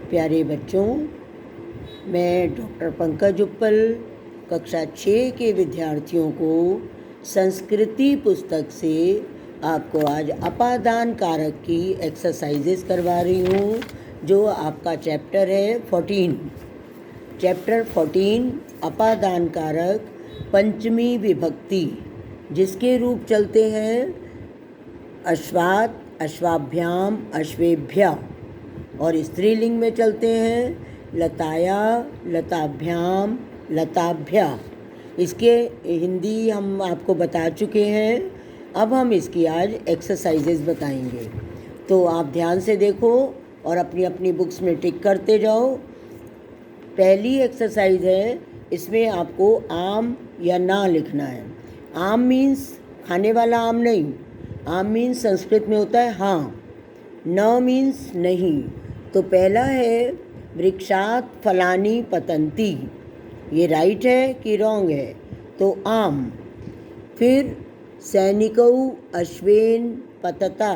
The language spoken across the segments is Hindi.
प्यारे बच्चों, मैं डॉक्टर पंकज उपल कक्षा 6 के विद्यार्थियों को संस्कृति पुस्तक से आपको आज अपादान कारक की एक्सरसाइजेस करवा रही हूँ, जो आपका चैप्टर है 14। चैप्टर 14 अपादान कारक पंचमी विभक्ति, जिसके रूप चलते हैं अश्वात, अश्वाभ्याम, अश्वेभ्य, और स्त्रीलिंग में चलते हैं लताया, लताभ्याम, लताभ्या। इसके हिंदी हम आपको बता चुके हैं। अब हम इसकी आज एक्सरसाइजेज बताएंगे, तो आप ध्यान से देखो और अपनी अपनी बुक्स में टिक करते जाओ। पहली एक्सरसाइज है, इसमें आपको आम या ना लिखना है। आम मीन्स खाने वाला आम नहीं, आम मीन्स संस्कृत में होता है हाँ, न मीन्स नहीं। तो पहला है वृक्षात फलानी पतंती, ये राइट है कि रॉन्ग है? तो आम। फिर सैनिकौ अश्वेन पतता,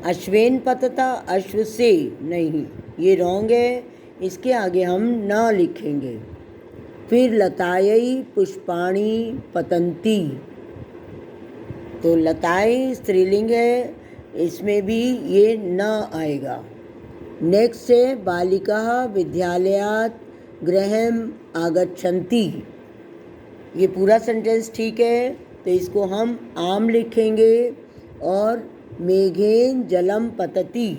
अश्वेन पतता अश्व से नहीं, ये रॉन्ग है, इसके आगे हम न लिखेंगे। फिर लतायै पुष्पाणि पतंती, तो लताएं स्त्रीलिंग है, इसमें भी ये न आएगा। नेक्स्ट है बालिकाः विद्यालयात् गृहम् आगच्छन्ति, ये पूरा सेंटेंस ठीक है, तो इसको हम आम लिखेंगे। और मेघेन जलम पतति,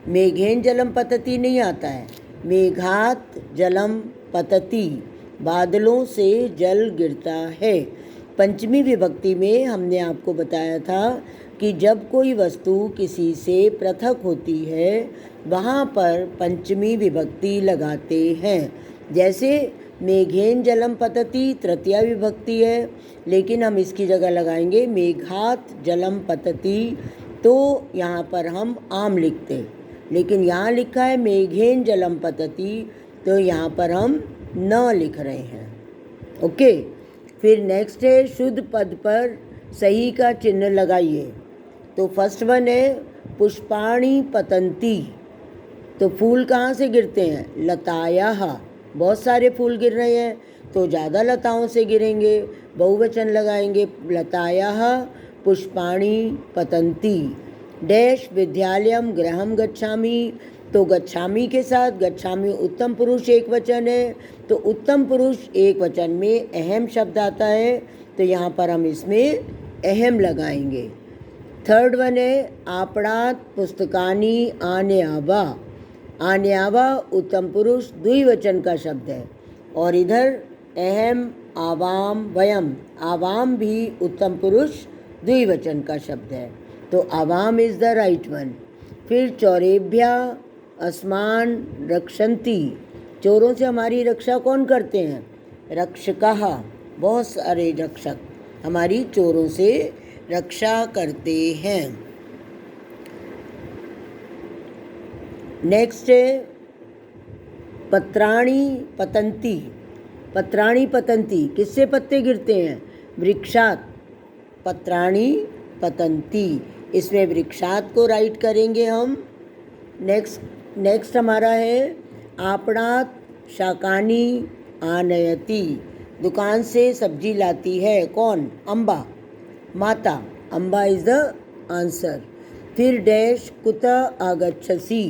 मेघेन जलम पतति नहीं आता है, मेघात जलम पतति, बादलों से जल गिरता है। पंचमी विभक्ति में हमने आपको बताया था कि जब कोई वस्तु किसी से पृथक होती है, वहाँ पर पंचमी विभक्ति लगाते हैं। जैसे मेघेन जलम पतति तृतीया विभक्ति है, लेकिन हम इसकी जगह लगाएंगे मेघात जलम पतति, तो यहाँ पर हम आम लिखते हैं। लेकिन यहाँ लिखा है मेघेन जलम पतति, तो यहाँ पर हम न लिख रहे हैं। ओके। फिर नेक्स्ट है शुद्ध पद पर सही का चिन्ह लगाइए। तो फर्स्ट वन है पुष्पाणि पतंती, तो फूल कहाँ से गिरते हैं? लतायाः, बहुत सारे फूल गिर रहे हैं तो ज़्यादा लताओं से गिरेंगे, बहुवचन लगाएंगे लतायाः पुष्पाणि पतंती। डैश विद्यालयम गृहम गच्छामि, तो गच्छामि के साथ गच्छामि उत्तम पुरुष एक वचन है, तो उत्तम पुरुष एक वचन में अहम शब्द आता है, तो यहाँ पर हम इसमें अहम लगाएंगे। थर्ड वन है आपणात पुस्तकानि आनयावा, आनयावा उत्तम पुरुष द्विवचन का शब्द है, और इधर अहम आवाम वयम, आवाम भी उत्तम पुरुष द्विवचन का शब्द है, तो आवाम इज़ द राइट वन। फिर चौरेभ्या अस्मान रक्षन्ति, चोरों से हमारी रक्षा कौन करते हैं? रक्षकः, बहुत सारे रक्षक हमारी चोरों से रक्षा करते हैं। नेक्स्ट है पत्राणि पतंती, पत्राणि पतंती किससे पत्ते गिरते हैं? वृक्षात, पत्राणि पतंती, इसमें वृक्षात को राइट करेंगे हम। नेक्स्ट हमारा है आपणात शाकानि आनयति, दुकान से सब्जी लाती है कौन? अम्बा, माता, अम्बा इज़ द आंसर। फिर डैश कुतः आगच्छसि,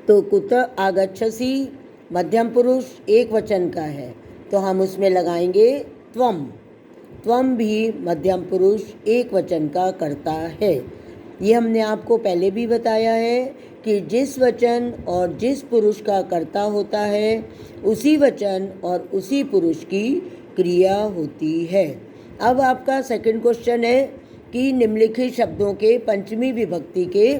तो कुतः आगच्छसि मध्यम पुरुष एक वचन का है, तो हम उसमें लगाएंगे त्वम, त्वम भी मध्यम पुरुष एक वचन का करता है। ये हमने आपको पहले भी बताया है कि जिस वचन और जिस पुरुष का कर्ता होता है, उसी वचन और उसी पुरुष की क्रिया होती है। अब आपका सेकंड क्वेश्चन है कि निम्नलिखित शब्दों के पंचमी विभक्ति के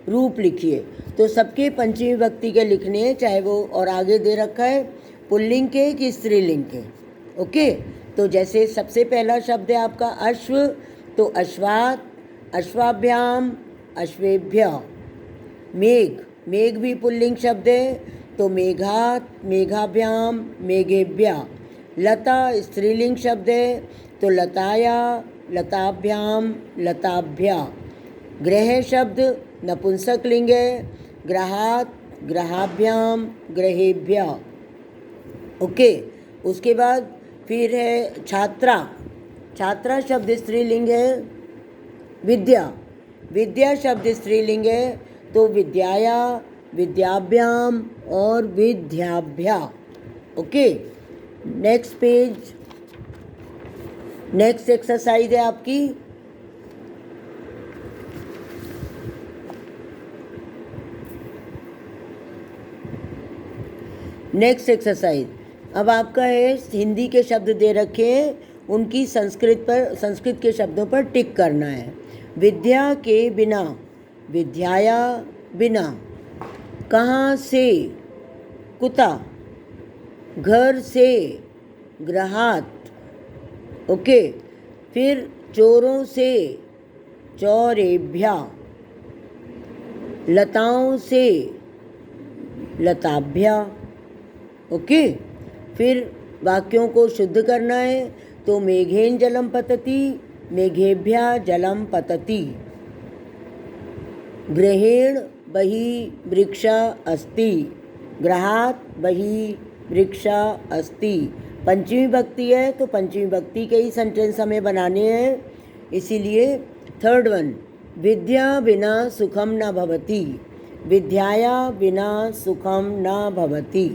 रूप लिखिए। तो सबके पंचमी विभक्ति के लिखने हैं, चाहे वो और आगे दे रखा है पुल्लिंग के कि स्त्रीलिंग के। ओके, तो जैसे सबसे पहला शब्द है आपका अश्व, तो अश्वात, अश्वाभ्याम, अश्वेभ्य। मेघ, मेघ भी पुल्लिंग शब्द है, तो मेघात, मेघाभ्याम, मेघेभ्य। लता स्त्रीलिंग शब्द है, तो लताया, लताभ्याम, लताभ्या। गृह शब्द नपुंसक लिंग है, ग्रहात ग्रहाभ्याम ग्रहेभ्य। ओके, उसके बाद फिर है छात्रा। छात्रा शब्द स्त्रीलिंग है। विद्या, विद्या शब्द स्त्रीलिंग है, तो विद्याया, विद्याभ्याम और विद्याभ्या। Okay, next page, next exercise है आपकी नेक्स्ट एक्सरसाइज। अब आपका है हिंदी के शब्द दे रखे हैं, उनकी संस्कृत के शब्दों पर टिक करना है। विद्या के बिना, विद्याया बिना, कहाँ से, कुता, घर से, गृहात। ओके, फिर चोरों से, चौरेभ्या, लताओं से, लताभ्या। ओके, फिर वाक्यों को शुद्ध करना है, तो मेघेन जलम पतति, मेघेभ्या जलम पतति। गृहेण बहि वृक्षा अस्ति, गृहात् बहि वृक्षा अस्ति। पंचमी विभक्ति है, तो पंचमी विभक्ति के ही सेंटेंस हमें बनाने हैं, इसीलिए थर्ड वन, विद्या बिना सुखम न भवति, विद्याया बिना सुखम न भवति।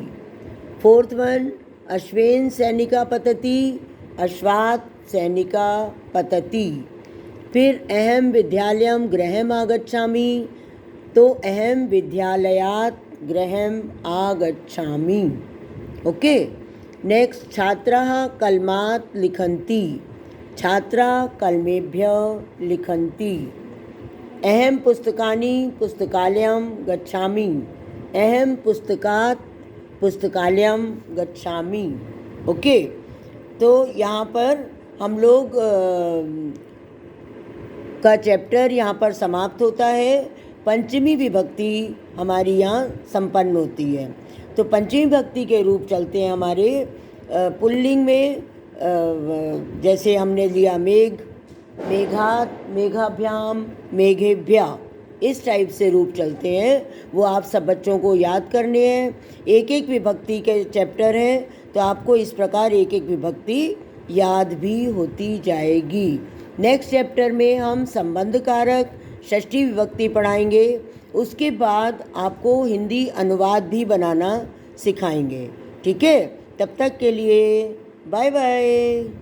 फोर्थ वन, अश्वेन सैनिका पतति, अश्वात् सैनिका पतति। फिर अहम विद्यालयम गृहम आगच्छामि, तो अहम विद्यालयात् गृहम आगच्छामि। ओके, नेक्स्ट, छात्राः कलमात् लिखन्ति, छात्रा कलमेभ्य लिखन्ति। अहम पुस्तकानि पुस्तकालयं गच्छामि, अहम पुस्तकात् पुस्तकालयं गच्छामि। ओके, तो यहाँ पर हम लोग का चैप्टर यहाँ पर समाप्त होता है। पंचमी विभक्ति हमारी यहाँ संपन्न होती है। तो पंचमी विभक्ति के रूप चलते हैं हमारे पुल्लिंग में, जैसे हमने लिया मेघ, मेघात, मेघाभ्याम, मेघेभ्या, इस टाइप से रूप चलते हैं। वो आप सब बच्चों को याद करने हैं। एक एक विभक्ति के चैप्टर हैं, तो आपको इस प्रकार एक एक विभक्ति याद भी होती जाएगी। नेक्स्ट चैप्टर में हम संबंध कारक षष्ठी विभक्ति पढ़ाएंगे। उसके बाद आपको हिंदी अनुवाद भी बनाना सिखाएंगे। ठीक है, तब तक के लिए बाय बाय।